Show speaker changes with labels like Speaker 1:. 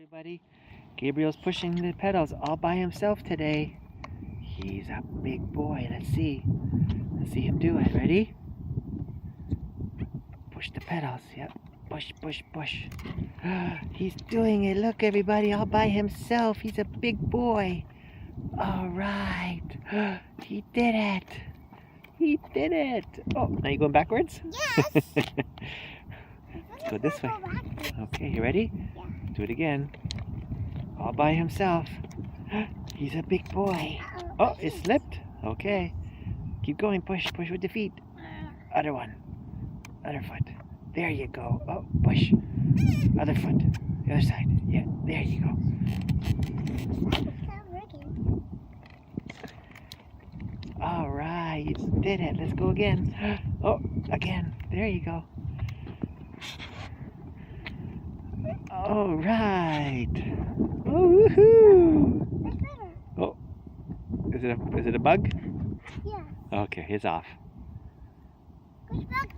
Speaker 1: everybody. Gabriel's pushing the pedals all by himself today. He's a big boy. Let's see. Let's see him do it. Ready? Push the pedals. Yep. Push, push, push. He's doing it. Look, everybody, all by himself. He's a big boy. All right. He did it. He did it. Oh, now you going backwards?
Speaker 2: Yes.
Speaker 1: Let's go this way. Okay, you ready?
Speaker 2: Yeah.
Speaker 1: Do it again. All by himself. He's a big boy. Oh, it slipped. Okay. Keep going. Push. Push with the feet. Other one. Other foot. There you go. Oh, push. Other foot. The other side. Yeah, there you go. All right. You did it. Let's go again. Oh, again. There you go. All right. Oh, woohoo! Oh, is it a bug?
Speaker 2: Yeah.
Speaker 1: Okay, it's off.
Speaker 2: Which bug?